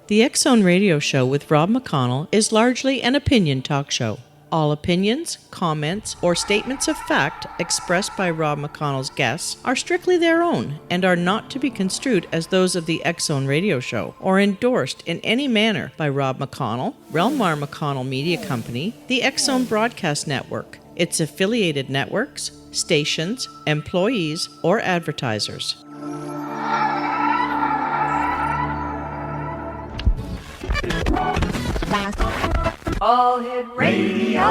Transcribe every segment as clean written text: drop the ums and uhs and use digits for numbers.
The X Zone Radio Show with Rob McConnell is largely an opinion talk show. All opinions, comments, or statements of fact expressed by Rob McConnell's guests are strictly their own and are not to be construed as those of the X Zone Radio Show or endorsed in any manner by Rob McConnell, Relmar McConnell Media Company, the X Zone Broadcast Network, its affiliated networks, stations, employees, or advertisers. All Hit Radio.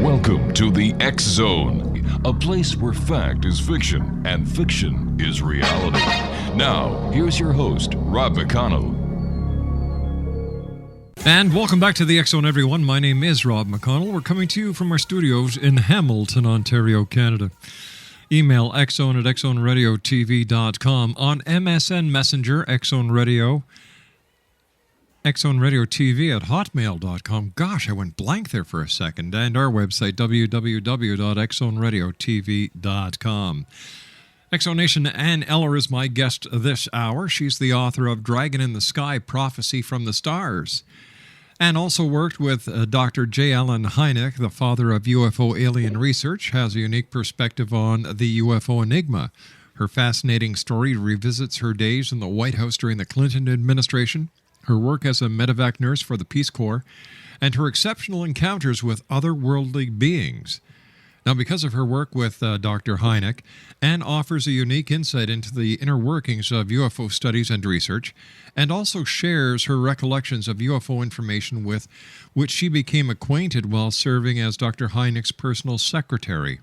Welcome to the X Zone, a place where fact is fiction and fiction is reality. Now, here's your host, Rob McConnell. And welcome back to the X Zone, everyone. My name is Rob McConnell. We're coming to you from our studios in Hamilton, Ontario, Canada. Email xzone at xzoneradiotv.com. On MSN Messenger, Xzone Radio. Xzone Radio TV at hotmail.com. Gosh, I went blank there for a second. And our website, www.xzoneradiotv.com. Exonation Ann Eller is my guest this hour. She's the author of Dragon in the Sky, Prophecy from the Stars. And also worked with Dr. J. Allen Hynek, the father of UFO alien research, has a unique perspective on the UFO enigma. Her fascinating story revisits her days in the White House during the Clinton administration, her work as a medevac nurse for the Peace Corps, and her exceptional encounters with otherworldly beings. Now, because of her work with Dr. Hynek, Anne offers a unique insight into the inner workings of UFO studies and research, and also shares her recollections of UFO information with which she became acquainted while serving as Dr. Hynek's personal secretary.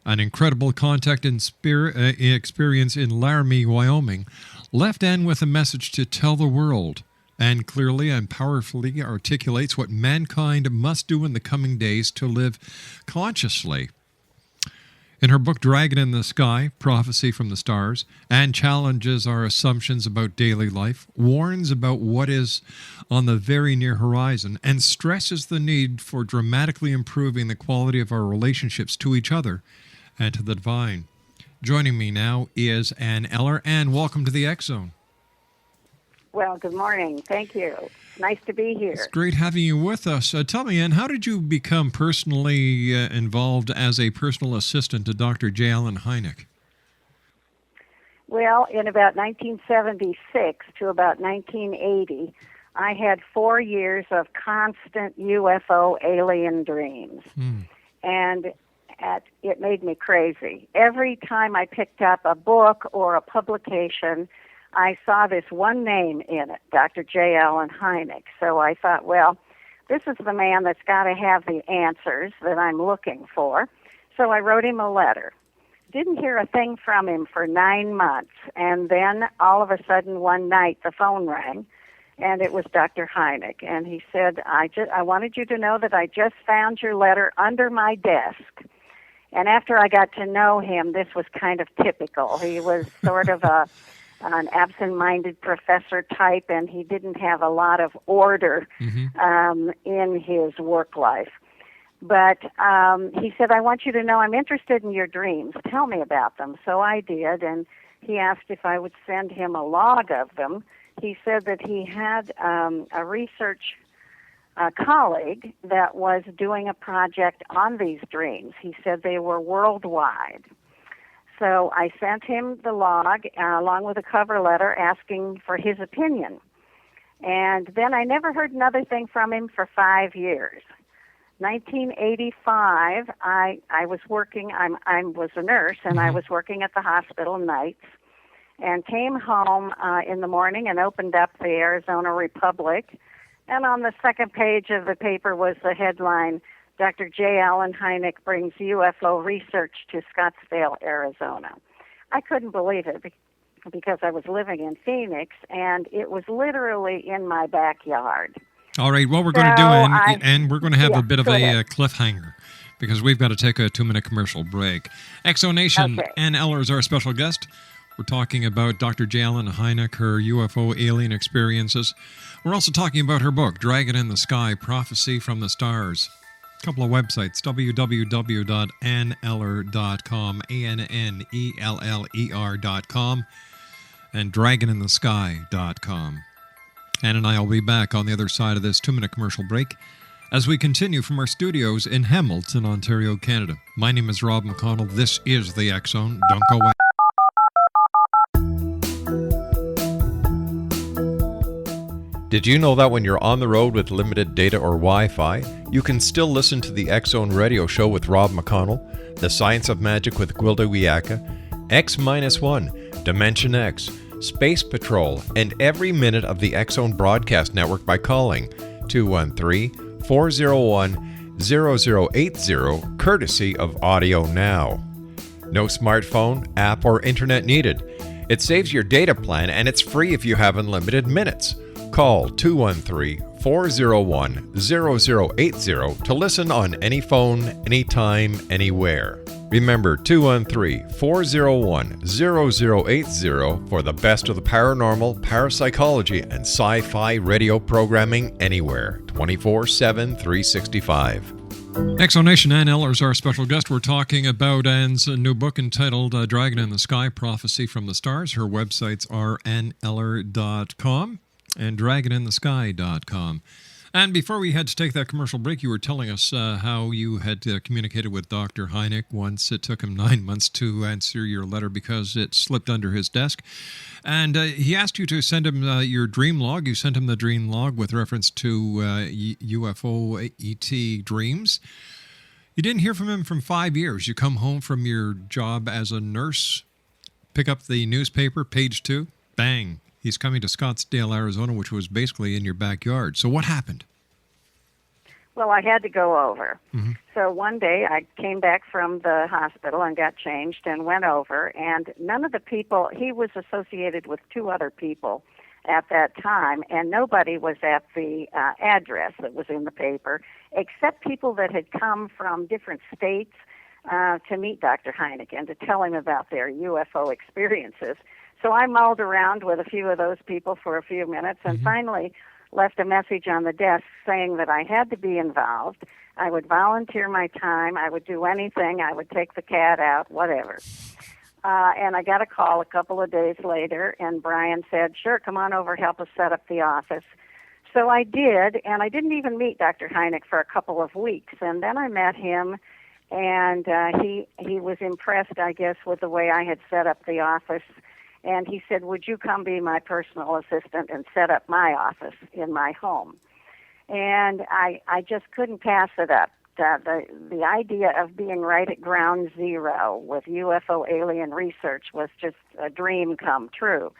An incredible contact and experience in Laramie, Wyoming, left Anne with a message to tell the world, and clearly and powerfully articulates what mankind must do in the coming days to live consciously. In her book, Dragon in the Sky, Prophecy from the Stars, Anne challenges our assumptions about daily life, warns about what is on the very near horizon, and stresses the need for dramatically improving the quality of our relationships to each other and to the divine. Joining me now is Ann Eller. Ann, welcome to the X Zone. Well, good morning. Thank you. Nice to be here. It's great having you with us. Tell me, Ann, how did you become personally involved as a personal assistant to Dr. J. Allen Hynek? Well, in about 1976 to about 1980, I had 4 years of constant UFO alien dreams. And it made me crazy. Every time I picked up a book or a publication, I saw this one name in it, Dr. J. Allen Hynek. So I thought, well, this is the man that's got to have the answers that I'm looking for. So I wrote him a letter. Didn't hear a thing from him for 9 months. And then all of a sudden one night the phone rang, and it was Dr. Hynek. And he said, I wanted you to know that I just found your letter under my desk. And after I got to know him, this was kind of typical. He was sort of an absent-minded professor type, and he didn't have a lot of order in his work life. But he said, I want you to know I'm interested in your dreams. Tell me about them. So I did, and he asked if I would send him a log of them. He said that he had a research colleague that was doing a project on these dreams. He said they were worldwide. So I sent him the log along with a cover letter asking for his opinion. And then I never heard another thing from him for 5 years. 1985, I was working, I was a nurse, and I was working at the hospital nights, and came home in the morning and opened up the Arizona Republic. And on the second page of the paper was the headline, Dr. J. Allen Hynek brings UFO research to Scottsdale, Arizona. I couldn't believe it because I was living in Phoenix, and it was literally in my backyard. All right, what we're going to do, and we're going to have a bit of a cliffhanger because we've got to take a 2-minute commercial break. Exonation, okay. Ann Eller is our special guest. We're talking about Dr. J. Allen Hynek, her UFO alien experiences. We're also talking about her book, Dragon in the Sky, Prophecy from the Stars. A couple of websites, www.anneller.com, ANNELLER.com, and dragoninthesky.com. Ann and I will be back on the other side of this 2-minute commercial break as we continue from our studios in Hamilton, Ontario, Canada. My name is Rob McConnell. This is the X Zone. Don't go away. Did you know that when you're on the road with limited data or Wi-Fi, you can still listen to the X Zone radio show with Rob McConnell, The Science of Magic with Gwilda Wiyaka, X-1, Dimension X, Space Patrol, and every minute of the X Zone broadcast network by calling 213-401-0080, courtesy of Audio Now. No smartphone, app, or internet needed. It saves your data plan and it's free if you have unlimited minutes. Call 213-401-0080 to listen on any phone, anytime, anywhere. Remember 213-401-0080 for the best of the paranormal, parapsychology, and sci-fi radio programming anywhere, 24/7, 365. Exonation. Ann Eller is our special guest. We're talking about Ann's new book entitled Dragon in the Sky, Prophecy from the Stars. Her websites are anneller.com and dragoninthesky.com. And before we had to take that commercial break, you were telling us how you had communicated with Dr. Hynek once. It took him 9 months to answer your letter because it slipped under his desk. And he asked you to send him your dream log. You sent him the dream log with reference to UFO ET dreams. You didn't hear from him for 5 years. You come home from your job as a nurse, pick up the newspaper, page 2, bang. He's coming to Scottsdale, Arizona, which was basically in your backyard. So what happened? Well, I had to go over. Mm-hmm. So one day I came back from the hospital and got changed and went over, and none of the people, he was associated with 2 other people at that time, and nobody was at the address that was in the paper, except people that had come from different states to meet Dr. Hynek and to tell him about their UFO experiences. So I mulled around with a few of those people for a few minutes and finally left a message on the desk saying that I had to be involved. I would volunteer my time. I would do anything. I would take the cat out, whatever. And I got a call a couple of days later, and Brian said, sure, come on over, help us set up the office. So I did, and I didn't even meet Dr. Hynek for a couple of weeks. And then I met him, and he was impressed, I guess, with the way I had set up the office. And he said, would you come be my personal assistant and set up my office in my home? And I just couldn't pass it up. The idea of being right at ground zero with UFO alien research was just a dream come true.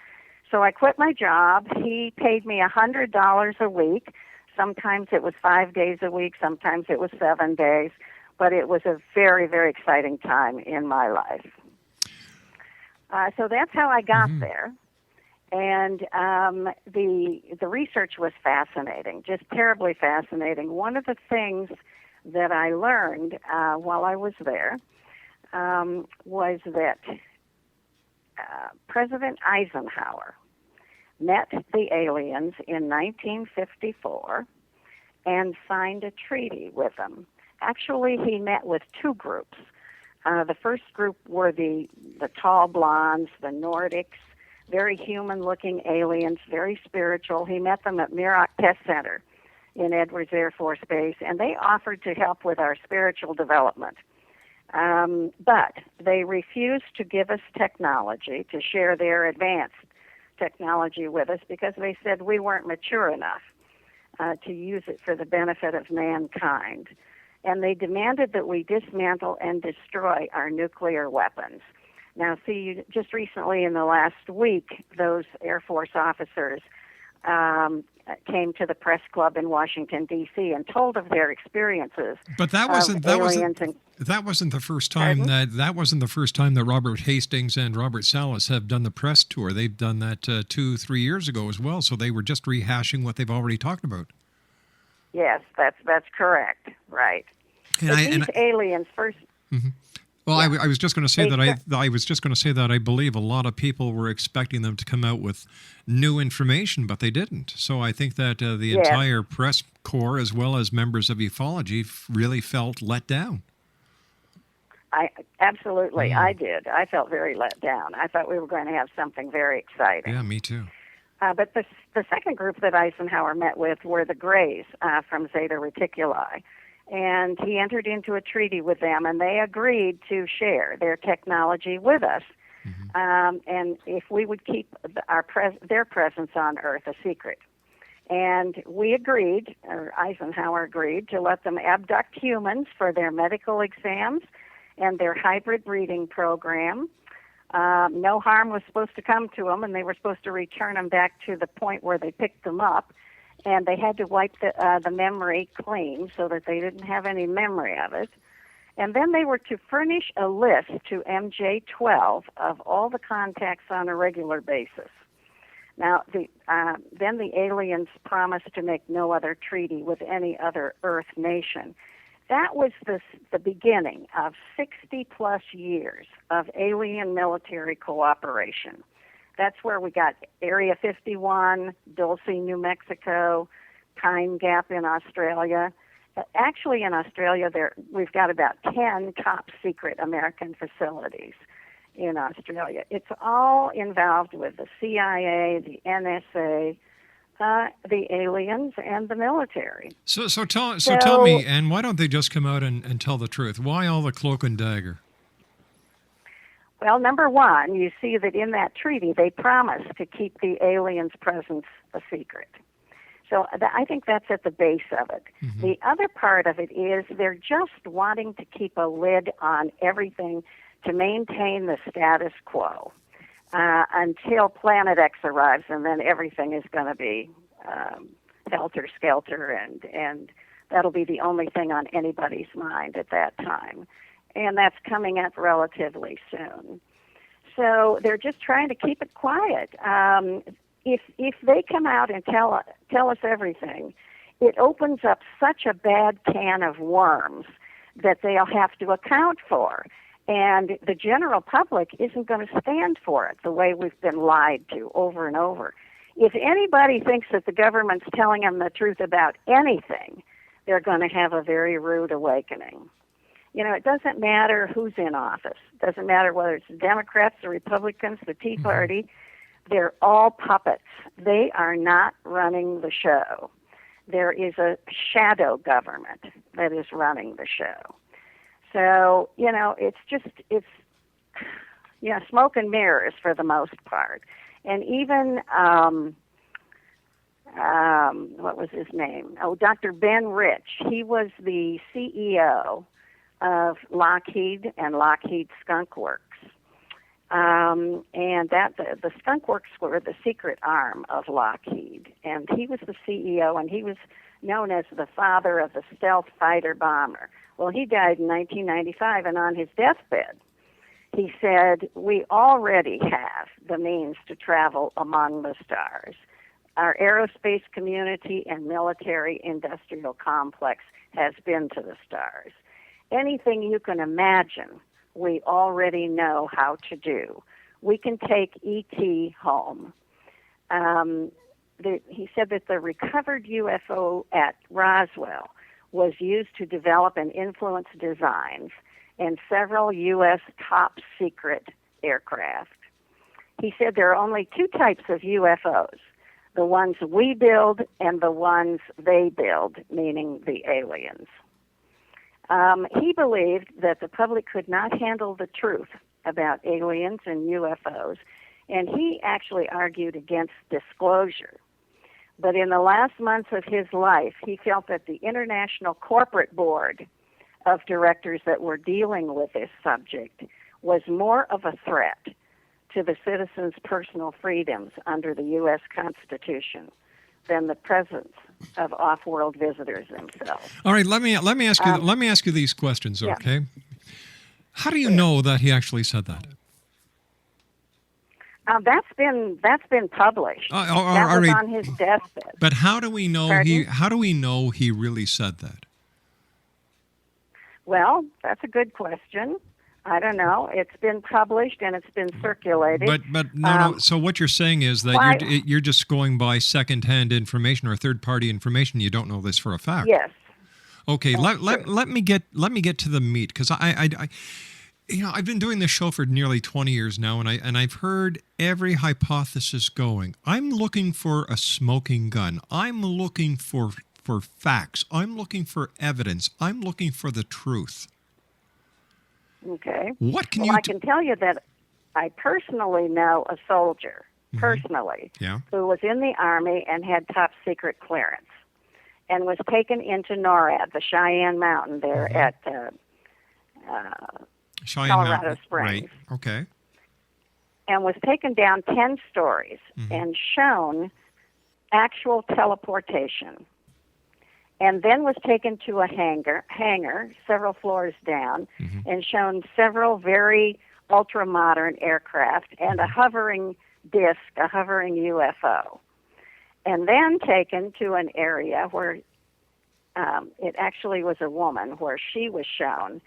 So I quit my job. He paid me $100 a week. Sometimes it was 5 days a week. Sometimes it was 7 days. But it was a very, very exciting time in my life. So that's how I got there. And the research was fascinating, just terribly fascinating. One of the things that I learned while I was there was that President Eisenhower met the aliens in 1954 and signed a treaty with them. Actually, he met with 2 groups. The first group were the tall blondes, the Nordics, very human-looking aliens, very spiritual. He met them at Muroc Test Center in Edwards Air Force Base, and they offered to help with our spiritual development. But they refused to give us technology, to share their advanced technology with us, because they said we weren't mature enough to use it for the benefit of mankind. And they demanded that we dismantle and destroy our nuclear weapons. Now, see, just recently in the last week, those Air Force officers came to the press club in Washington, D.C. and told of their experiences. But that wasn't the first time that wasn't the first time that Robert Hastings and Robert Salas have done the press tour. They've done that 2-3 years ago as well. So they were just rehashing what they've already talked about. Yes, that's correct. Right. Aliens first. Mm-hmm. Well, I was just going to say that I believe a lot of people were expecting them to come out with new information, but they didn't. So I think that the entire press corps, as well as members of ufology, really felt let down. Absolutely, I did. I felt very let down. I thought we were going to have something very exciting. Yeah, me too. But the second group that Eisenhower met with were the Greys from Zeta Reticuli. And he entered into a treaty with them, and they agreed to share their technology with us. And if we would keep their presence on Earth a secret. And we agreed, or Eisenhower agreed, to let them abduct humans for their medical exams and their hybrid breeding program. No harm was supposed to come to them, and they were supposed to return them back to the point where they picked them up. And they had to wipe the memory clean so that they didn't have any memory of it. And then they were to furnish a list to MJ-12 of all the contacts on a regular basis. Now, then the aliens promised to make no other treaty with any other Earth nation. That was the beginning of 60-plus years of alien military cooperation. That's where we got Area 51, Dulce, New Mexico, Pine Gap in Australia. Actually, in Australia, we've got about 10 top-secret American facilities in Australia. It's all involved with the CIA, the NSA, the aliens, and the military. So tell me, and why don't they just come out and tell the truth? Why all the cloak and dagger? Well, number one, you see that in that treaty they promised to keep the aliens' presence a secret. So I think that's at the base of it. The other part of it is they're just wanting to keep a lid on everything to maintain the status quo until Planet X arrives, and then everything is going to be helter-skelter, and that'll be the only thing on anybody's mind at that time. And that's coming up relatively soon. So they're just trying to keep it quiet. If they come out and tell us everything, it opens up such a bad can of worms that they'll have to account for. And the general public isn't going to stand for it the way we've been lied to over and over. If anybody thinks that the government's telling them the truth about anything, they're going to have a very rude awakening. You know, it doesn't matter who's in office. It doesn't matter whether it's the Democrats, the Republicans, the Tea Party. They're all puppets. They are not running the show. There is a shadow government that is running the show. So, you know, it's smoke and mirrors for the most part. And even, what was his name? Oh, Dr. Ben Rich. He was the CEO of Lockheed and Lockheed Skunk Works. And that the Skunk Works were the secret arm of Lockheed. And he was the CEO, and he was known as the father of the stealth fighter bomber. Well, he died in 1995, and on his deathbed, he said, "We already have the means to travel among the stars. Our aerospace community and military industrial complex has been to the stars. Anything you can imagine, we already know how to do. We can take ET home." He said that the recovered UFO at Roswell was used to develop and influence designs and several U.S. top-secret aircraft. He said there are only two types of UFOs, the ones we build and the ones they build, meaning the aliens. He believed that the public could not handle the truth about aliens and UFOs, and he actually argued against disclosure. But in the last months of his life, he felt that the International Corporate Board of Directors that were dealing with this subject was more of a threat to the citizens' personal freedoms under the U.S. Constitution than the presence of off-world visitors themselves. All right, let me ask you these questions, okay? Yeah. How do you know that he actually said that? That's been published. That was on his deathbed. But how do we know he really said that? Well, that's a good question. I don't know. It's been published and it's been circulated. But no. So what you're saying is that you're just going by secondhand information or third-party information. You don't know this for a fact. Yes. Okay. Let me get to the meat, because I I've been doing this show for nearly 20 years now, and I've heard every hypothesis going. I'm looking for a smoking gun. I'm looking for facts. I'm looking for evidence. I'm looking for the truth. Okay. What can I can tell you that I personally know a soldier, who was in the Army and had top secret clearance and was taken into NORAD, the Cheyenne Mountain there at Colorado Springs. Right. Okay. And was taken down 10 stories and shown actual teleportation. And then was taken to a hangar several floors down, and shown several very ultra-modern aircraft and a hovering disc, a hovering UFO. And then taken to an area where it actually was a woman, where she was shown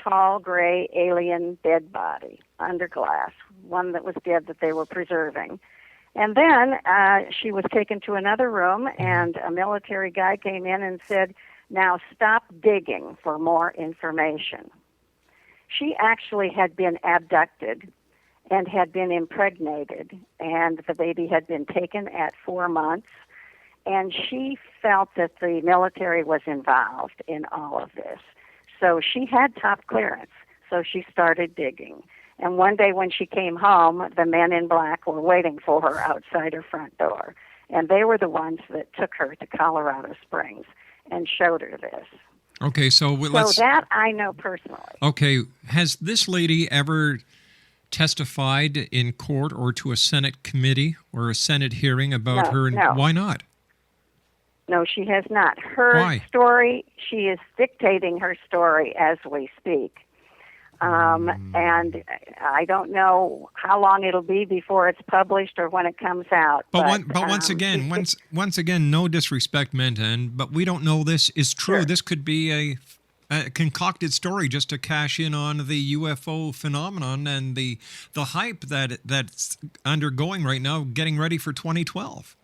tall, gray, alien dead body under glass, one that was dead that they were preserving. And then she was taken to another room, and a military guy came in and said, "Now stop digging for more information." She actually had been abducted and had been impregnated, and the baby had been taken at 4 months, and she felt that the military was involved in all of this. So she had top clearance, so she started digging. And one day when she came home, the men in black were waiting for her outside her front door. And they were the ones that took her to Colorado Springs and showed her this. Okay, so that I know personally. Okay, has this lady ever testified in court or to a Senate committee or a Senate hearing about her? No. Why not? No, she has not. Her story, she is dictating her story as we speak. And I don't know how long it'll be before it's published or when it comes out. But once again, no disrespect meant, but we don't know this is true. Sure. This could be a concocted story just to cash in on the UFO phenomenon and the hype that's undergoing right now, getting ready for 2012.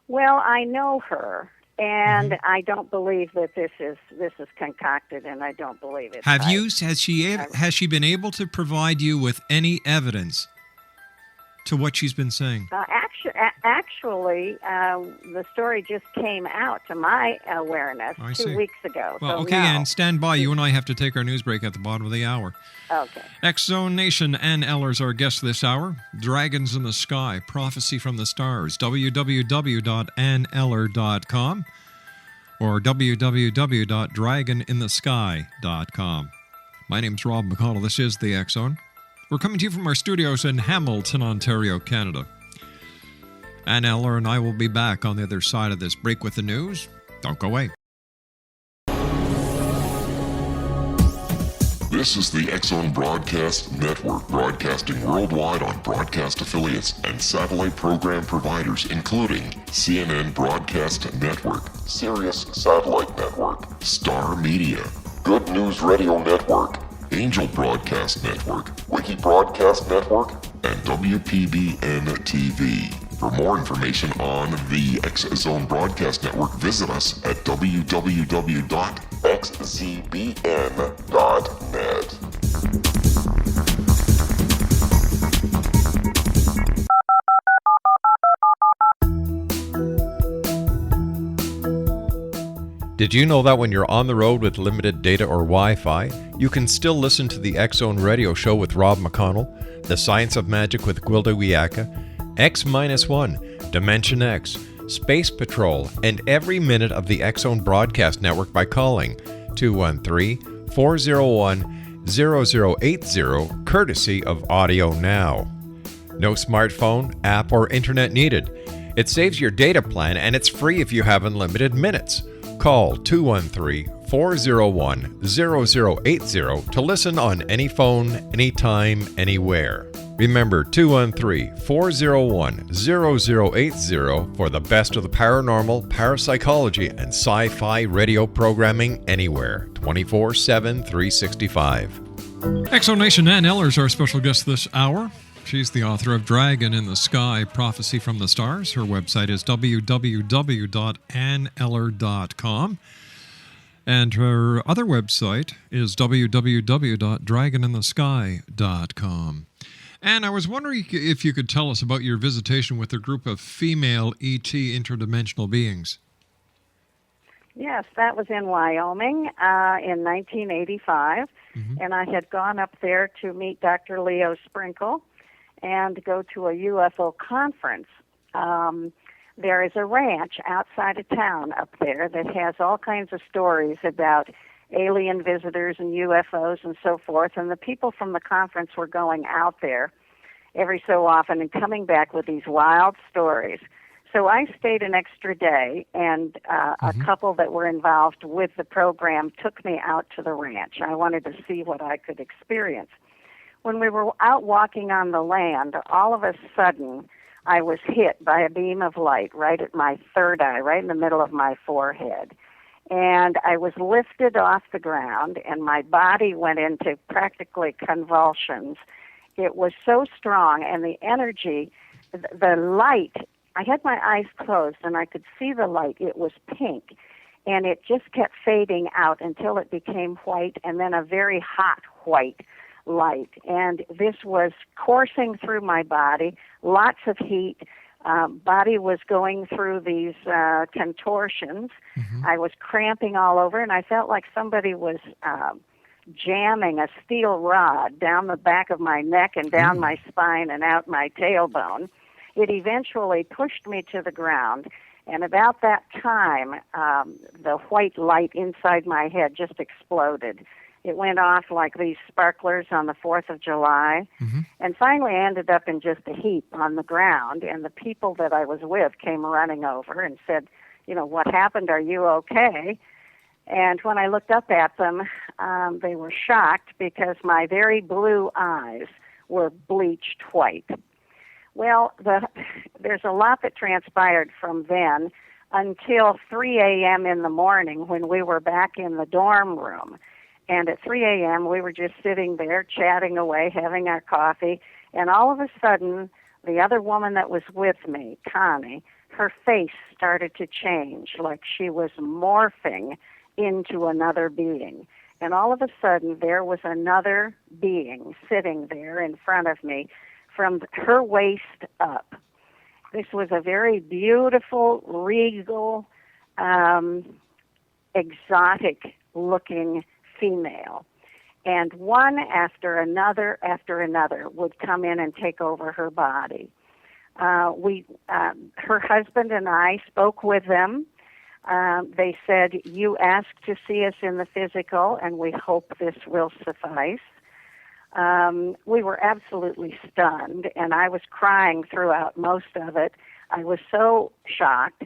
Well, I know her. And I don't believe that this is concocted, and I don't believe it. Has she been able to provide you with any evidence to what she's been saying? Actually, the story just came out to my awareness 2 weeks ago. Well, so okay, and stand by. You and I have to take our news break at the bottom of the hour. Okay. X-Zone Nation, Ann Eller is our guest this hour. Dragons in the Sky, Prophecy from the Stars, www.anneller.com or www.dragoninthesky.com. My name's Rob McConnell. This is the X-Zone. We're coming to you from our studios in Hamilton, Ontario, Canada. Ann Eller and I will be back on the other side of this break with the news. Don't go away. This is the X-Zone Broadcast Network, broadcasting worldwide on broadcast affiliates and satellite program providers, including CNN Broadcast Network, Sirius Satellite Network, Star Media, Good News Radio Network, Angel Broadcast Network, Wiki Broadcast Network, and WPBN TV. For more information on the X-Zone Broadcast Network, visit us at www.xzbn.net. Did you know that when you're on the road with limited data or Wi-Fi, you can still listen to the X-Zone Radio Show with Rob McConnell, The Science of Magic with Gwilda Wiyaka, X-1, Dimension X, Space Patrol, and every minute of the X-Zone Broadcast Network by calling 213-401-0080, courtesy of Audio Now. No smartphone, app, or internet needed. It saves your data plan, and it's free if you have unlimited minutes. Call 213-401-0080 to listen on any phone, anytime, anywhere. Remember 213-401-0080 for the best of the paranormal, parapsychology, and sci-fi radio programming anywhere, 24/7, 365. Exonation Ann Eller is our special guest this hour. She's the author of Dragon in the Sky, Prophecy from the Stars. Her website is www.anneller.com. And her other website is www.dragoninthesky.com. And I was wondering if you could tell us about your visitation with a group of female ET interdimensional beings. Yes, that was in Wyoming in 1985, and I had gone up there to meet Dr. Leo Sprinkle and go to a UFO conference. There is a ranch outside of town up there that has all kinds of stories about alien visitors and UFOs and so forth, and the people from the conference were going out there every so often and coming back with these wild stories. So I stayed an extra day, and a couple that were involved with the program took me out to the ranch. I wanted to see what I could experience. When we were out walking on the land, all of a sudden I was hit by a beam of light right at my third eye, right in the middle of my forehead. And I was lifted off the ground, and my body went into practically convulsions. It was so strong, and the energy, the light, I had my eyes closed, and I could see the light. It was pink, and it just kept fading out until it became white, and then a very hot white light. And this was coursing through my body, lots of heat. Body was going through these contortions. I was cramping all over, and I felt like somebody was jamming a steel rod down the back of my neck and down my spine and out my tailbone. It eventually pushed me to the ground, and about that time, the white light inside my head just exploded. It went off like these sparklers on the 4th of July, and finally I ended up in just a heap on the ground, and the people that I was with came running over and said, you know, what happened? Are you okay? And when I looked up at them, they were shocked because my very blue eyes were bleached white. Well, there's a lot that transpired from then until 3 a.m. in the morning when we were back in the dorm room. And at 3 a.m., we were just sitting there chatting away, having our coffee, and all of a sudden, the other woman that was with me, Connie, her face started to change, like she was morphing into another being. And all of a sudden, there was another being sitting there in front of me from her waist up. This was a very beautiful, regal, exotic-looking female. And one after another would come in and take over her body. Her husband and I spoke with them. They said, you asked to see us in the physical, and we hope this will suffice. We were absolutely stunned, and I was crying throughout most of it. I was so shocked,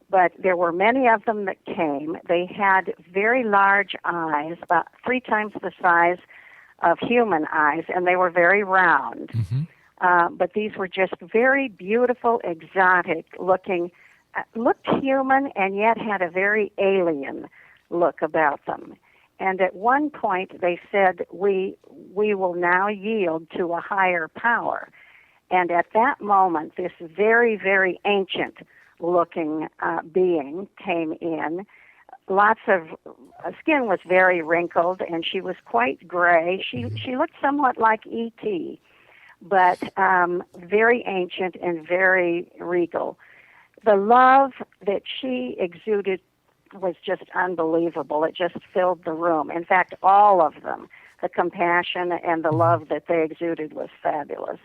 but there were many of them that came. They had very large eyes, about 3 times the size of human eyes, and they were very round. But these were just very beautiful, exotic-looking, looked human and yet had a very alien look about them. And at one point they said, we will now yield to a higher power. And at that moment, this very, very ancient-looking being came in. Lots of skin was very wrinkled, and she was quite gray. She looked somewhat like E.T., but very ancient and very regal. The love that she exuded was just unbelievable. It just filled the room. In fact, all of them, the compassion and the love that they exuded was fabulous.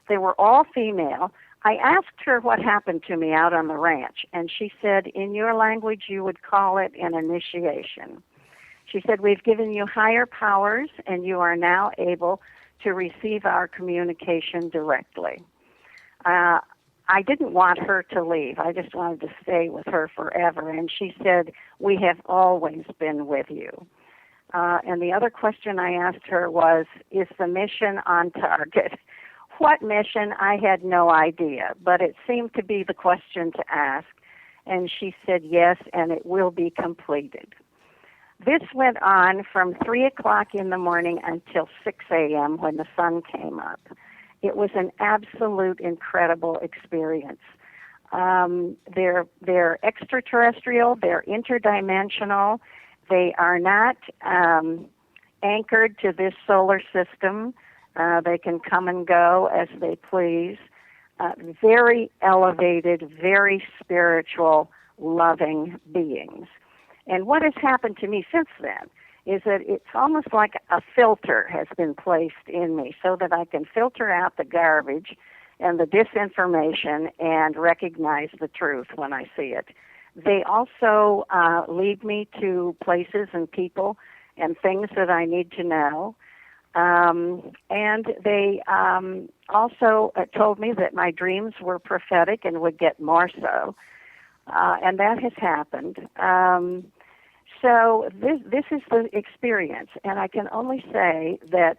They were all female. I asked her what happened to me out on the ranch, and she said, in your language, you would call it an initiation. She said, we've given you higher powers, and you are now able to receive our communication directly. I didn't want her to leave. I just wanted to stay with her forever. And she said, we have always been with you. And the other question I asked her was, is the mission on target? What mission? I had no idea, but it seemed to be the question to ask. And she said, yes, and it will be completed. this went on from 3 o'clock in the morning until 6 a.m. when the sun came up. It was an absolute incredible experience. They're extraterrestrial, they're interdimensional, they are not anchored to this solar system. They can come and go as they please. Very elevated, very spiritual, loving beings. And what has happened to me since then is that it's almost like a filter has been placed in me so that I can filter out the garbage and the disinformation and recognize the truth when I see it. They also lead me to places and people and things that I need to know. And they also told me that my dreams were prophetic and would get more so. And that has happened. So this is the experience, and I can only say that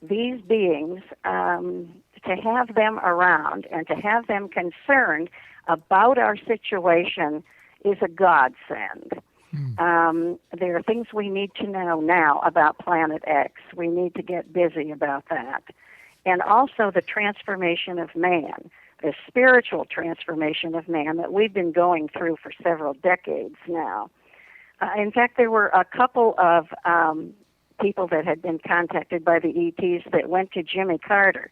these beings, to have them around and to have them concerned about our situation is a godsend. There are things we need to know now about Planet X. We need to get busy about that. And also the transformation of man, the spiritual transformation of man that we've been going through for several decades now. In fact, there were a couple of people that had been contacted by the ETs that went to Jimmy Carter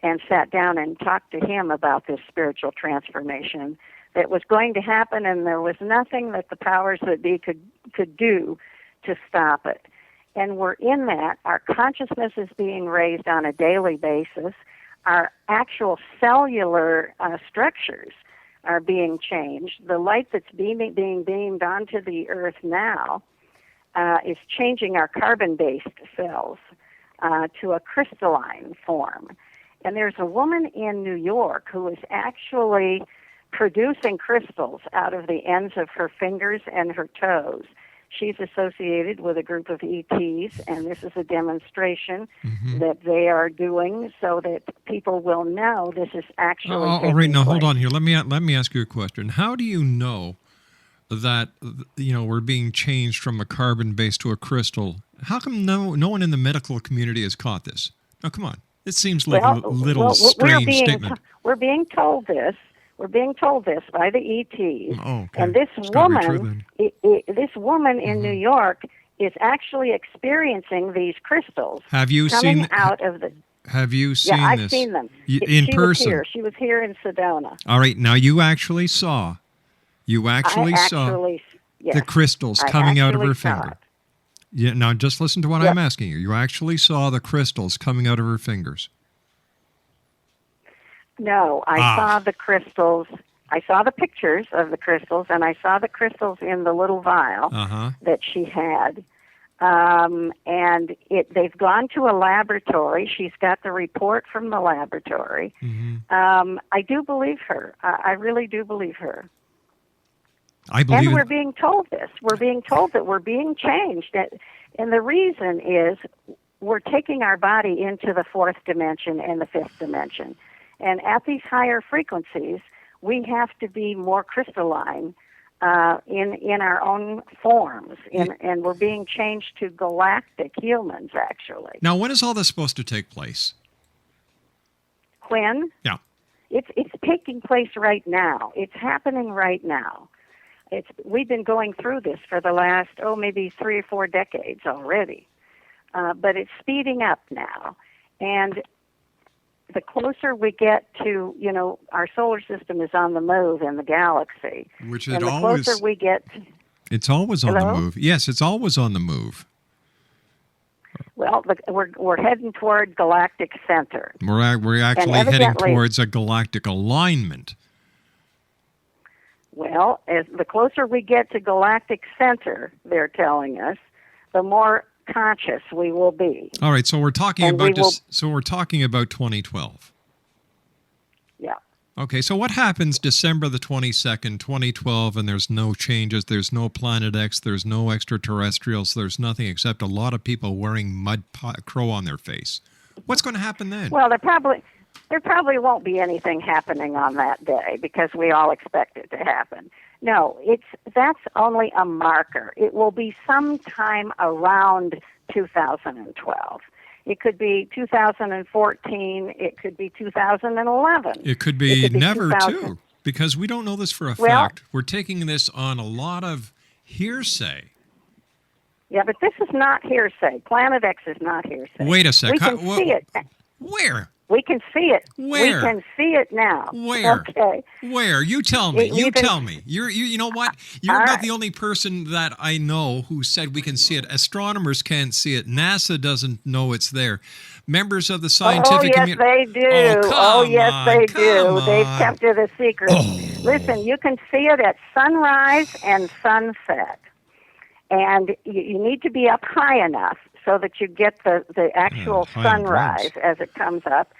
and sat down and talked to him about this spiritual transformation that was going to happen, and there was nothing that the powers that be could do to stop it. And we're in that. Our consciousness is being raised on a daily basis. Our actual cellular structures are being changed. The light that's being beamed onto the earth now is changing our carbon-based cells to a crystalline form. And there's a woman in New York who is actually producing crystals out of the ends of her fingers and her toes. She's associated with a group of ETs, and this is a demonstration that they are doing so that people will know this is actually all right, now hold on here. Let me ask you a question. How do you know that we're being changed from a carbon base to a crystal? How come no one in the medical community has caught this? Now, come on. It seems like a little strange statement. We're being told this. We're being told this by the ETs. Oh, okay. And this woman in New York is actually experiencing these crystals. Have you coming out of the? Have you seen this? Yeah, I've seen them in person. She was here in Sedona. All right, now you actually saw. Yes, the crystals coming out of her finger. Yeah. Now just listen to what I'm asking you. You actually saw the crystals coming out of her fingers. No, I saw the crystals. I saw the pictures of the crystals, and I saw the crystals in the little vial that she had. And they've gone to a laboratory. She's got the report from the laboratory. I do believe her. I really do believe her. And we're being told this. We're being told that we're being changed. And the reason is we're taking our body into the fourth dimension and the fifth dimension. And at these higher frequencies, we have to be more crystalline in our own forms. And we're being changed to galactic humans, actually. Now, when is all this supposed to take place? When? Yeah. It's taking place right now. It's happening right now. We've been going through this for the last, maybe 3 or 4 decades already. But it's speeding up now. And the closer we get to, our solar system is on the move in the galaxy. Which and the closer we get... It's always on the move. Yes, it's always on the move. Well, we're heading toward galactic center. We're actually heading towards a galactic alignment. Well, as the closer we get to galactic center, they're telling us, the more conscious we will be. All right, so we're talking about we're talking about 2012. Yeah. Okay, so what happens December the 22nd, 2012, and there's no changes, there's no Planet X, there's no extraterrestrials, there's nothing except a lot of people wearing mud crow on their face. What's going to happen then? Well, there probably won't be anything happening on that day because we all expect it to happen. No, that's only a marker. It will be sometime around 2012. It could be 2014. It could be 2011. It could be never, 2000. too, because we don't know this for a Well, fact. We're taking this on a lot of hearsay. Yeah, but this is not hearsay. Planet X is not hearsay. Wait a sec. We can see it. Where? We can see it. Where? We can see it now. Where? Okay. Where? You tell me. You can- tell me. You know what? You're All not right. the only person that I know who said we can see it. Astronomers can't see it. NASA doesn't know it's there. Members of the scientific yes, they do. come They on, do. come They've on. kept it a secret. Oh. Listen, you can see it at sunrise and sunset. And you need to be up high enough so that you get the actual high on sunrise as it comes up.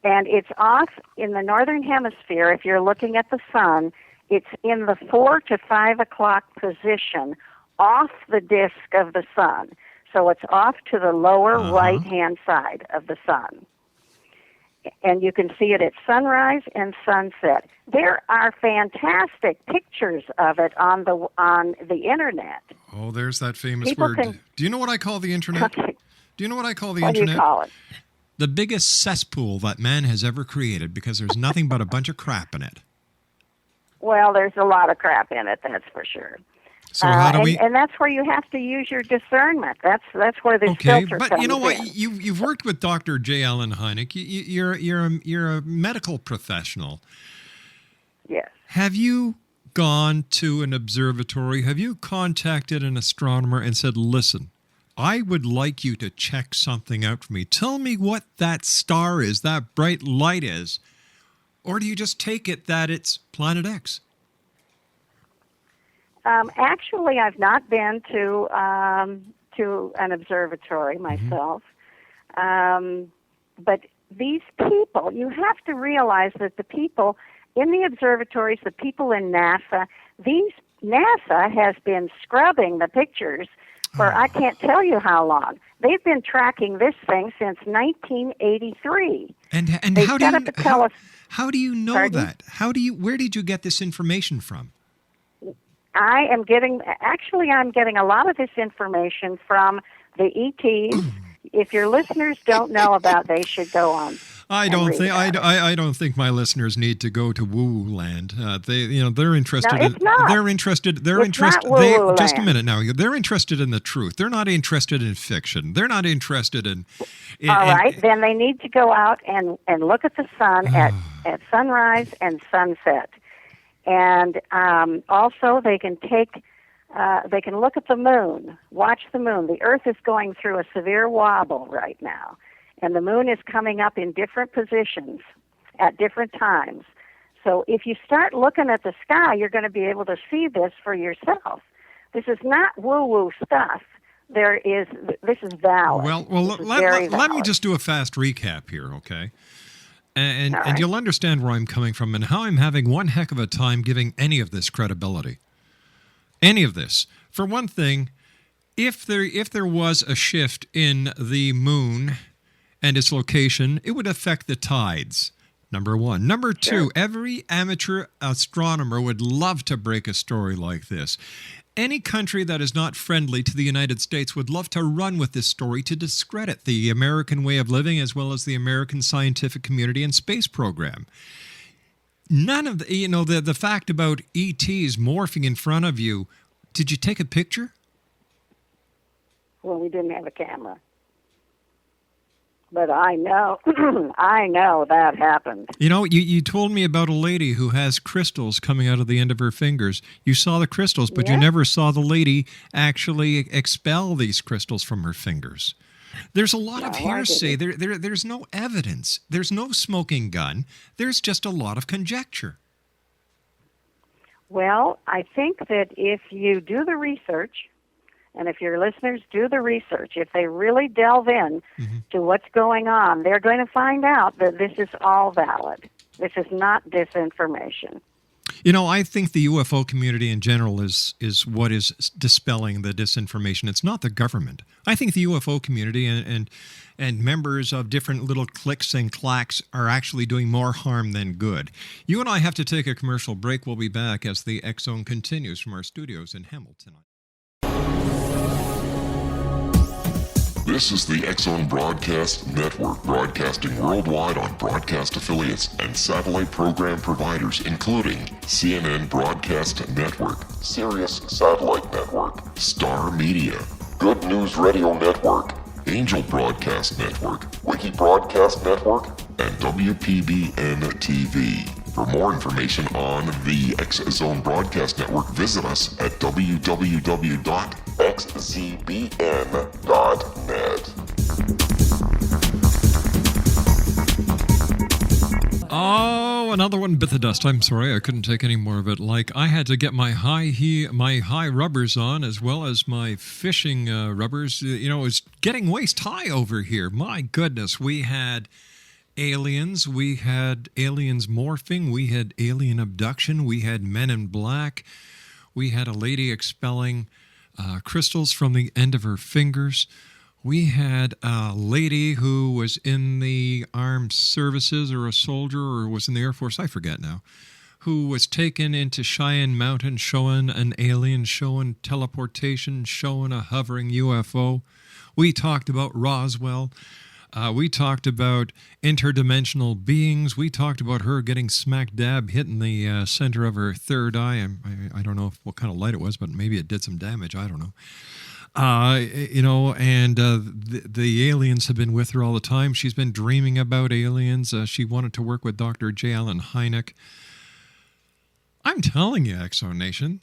And it's off in the northern hemisphere. If you're looking at the sun, it's in the 4 to 5 o'clock position off the disk of the sun. So it's off to the lower right-hand side of the sun. And you can see it at sunrise and sunset. There are fantastic pictures of it on the internet. Oh, there's that famous People word. can- Do you know what I call the internet? Okay. Do you know what I call the What do internet? you call it? The biggest cesspool that man has ever created because there's nothing but a bunch of crap in it. Well, there's a lot of crap in it, that's for sure. So how do we... And that's where you have to use your discernment. That's where this Okay, filter but comes you know what? in. You've worked with Dr. J. Allen Hynek. You're a medical professional. Yes. Have you gone to an observatory? Have you contacted an astronomer and said, "Listen, I would like you to check something out for me. Tell me what that star is, that bright light is," or do you just take it that it's Planet X? Actually, I've not been to an observatory myself, but these people, you have to realize that the people in the observatories, the people in NASA, NASA has been scrubbing the pictures for I can't tell you how long. They've been tracking this thing since 1983. And They how do set you up a tele- how do you know Pardon? that? Where did you get this information from? I'm getting a lot of this information from the ETs. If your listeners don't know about, they should go on. I don't think my listeners need to go to woo land. They're interested. No, it's not. They're interested. It's not woo-woo Just a land. minute now. They're interested in the truth. They're not interested in fiction. They're not interested in. All right, then they need to go out and look at the sun at sunrise and sunset. And also they can look at the moon, watch the moon. The Earth is going through a severe wobble right now, and the moon is coming up in different positions at different times. So if you start looking at the sky, you're going to be able to see this for yourself. This is not woo-woo stuff. This is valid. Well, This is very let me valid. just do a fast recap here, okay? And All right. you'll understand where I'm coming from and how I'm having one heck of a time giving any of this credibility. Any of this. For one thing, if there was a shift in the moon and its location, it would affect the tides. Number one. Number two, every amateur astronomer would love to break a story like this. Any country that is not friendly to the United States would love to run with this story to discredit the American way of living as well as the American scientific community and space program. None of the fact about ETs morphing in front of you, did you take a picture? Well, we didn't have a camera. But I know, I know that happened. You know, you told me about a lady who has crystals coming out of the end of her fingers. You saw the crystals, but you Yeah. never saw the lady actually expel these crystals from her fingers. There's a lot of No, I hearsay. There's no evidence. There's no smoking gun. There's just a lot of conjecture. Well, I think that if you do the research, and if your listeners do the research, if they really delve in to what's going on, they're going to find out that this is all valid. This is not disinformation. You know, I think the UFO community in general is what is dispelling the disinformation. It's not the government. I think the UFO community and members of different little cliques and clacks are actually doing more harm than good. You and I have to take a commercial break. We'll be back as the X Zone continues from our studios in Hamilton. This is the X Zone Broadcast Network, broadcasting worldwide on broadcast affiliates and satellite program providers, including CNN Broadcast Network, Sirius Satellite Network, Star Media, Good News Radio Network, Angel Broadcast Network, Wiki Broadcast Network, and WPBN TV. For more information on the X Zone Broadcast Network, visit us at www.xzbn.net. Oh, another one bit the dust. I'm sorry, I couldn't take any more of it. Like, I had to get my high rubbers on, as well as my fishing rubbers. You know, it was getting waist high over here. My goodness, we had aliens morphing, we had alien abduction, we had men in black, we had a lady expelling crystals from the end of her fingers. We had a lady who was in the armed services, or a soldier, or was in the Air Force, I forget now, who was taken into Cheyenne Mountain showing an alien, showing teleportation, showing a hovering UFO. We talked about Roswell. We talked about interdimensional beings. We talked about her getting smack dab hit in the center of her third eye. I don't know what kind of light it was, but maybe it did some damage. I don't know. You know, and the aliens have been with her all the time. She's been dreaming about aliens. She wanted to work with Dr. J. Allen Hynek. I'm telling you, X-Zone Nation,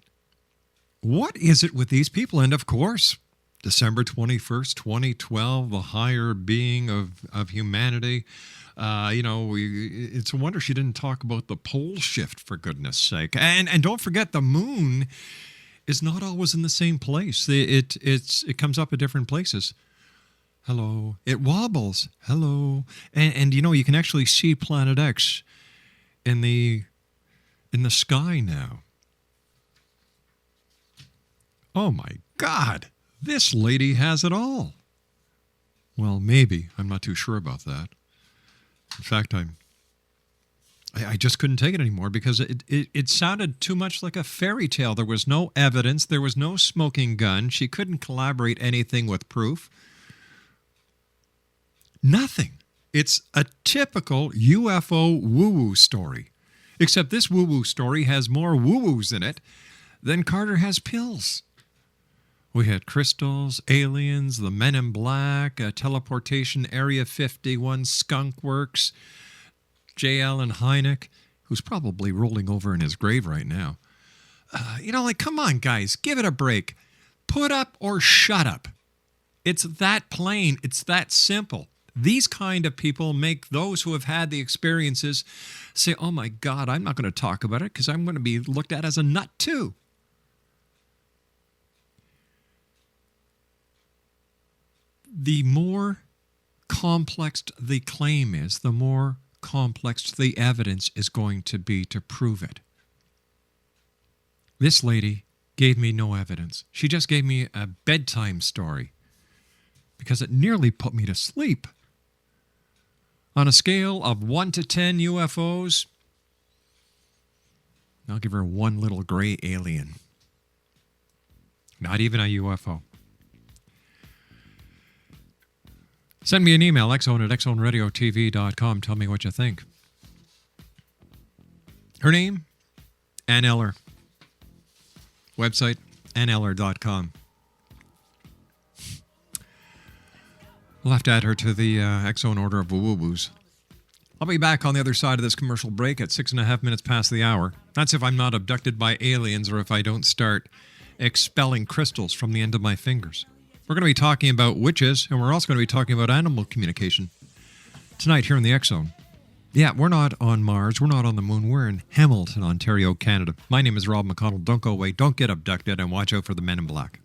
what is it with these people? And of course, December 21st, 2012, the higher being of humanity. You know, it's a wonder she didn't talk about the pole shift, for goodness sake. And don't forget, the moon is not always in the same place. It comes up at different places. Hello. It wobbles. Hello. And you know, you can actually see Planet X in the sky now. Oh my God. This lady has it all. Well, maybe. I'm not too sure about that. In fact, I just couldn't take it anymore because it sounded too much like a fairy tale. There was no evidence. There was no smoking gun. She couldn't collaborate anything with proof. Nothing. It's a typical UFO woo-woo story. Except this woo-woo story has more woo-woos in it than Carter has pills. We had crystals, aliens, the Men in Black, teleportation, Area 51, Skunk Works, J. Allen Hynek, who's probably rolling over in his grave right now. You know, like, come on, guys, give it a break. Put up or shut up. It's that plain. It's that simple. These kind of people make those who have had the experiences say, oh my God, I'm not going to talk about it because I'm going to be looked at as a nut too. The more complex the claim is, the more complex the evidence is going to be to prove it. This lady gave me no evidence. She just gave me a bedtime story because it nearly put me to sleep. On a scale of 1 to 10 UFOs, I'll give her one little gray alien. Not even a UFO. Send me an email, xzone@xzoneradiotv.com. Tell me what you think. Her name, Eller. Website, Eller.com. We'll have to add her to the X-Zone order of woo-woo-woos. I'll be back on the other side of this commercial break at 6.5 minutes past the hour. That's if I'm not abducted by aliens or if I don't start expelling crystals from the end of my fingers. We're going to be talking about witches, and we're also going to be talking about animal communication tonight here in the X-Zone. Yeah, we're not on Mars. We're not on the moon. We're in Hamilton, Ontario, Canada. My name is Rob McConnell. Don't go away. Don't get abducted, and watch out for the Men in Black.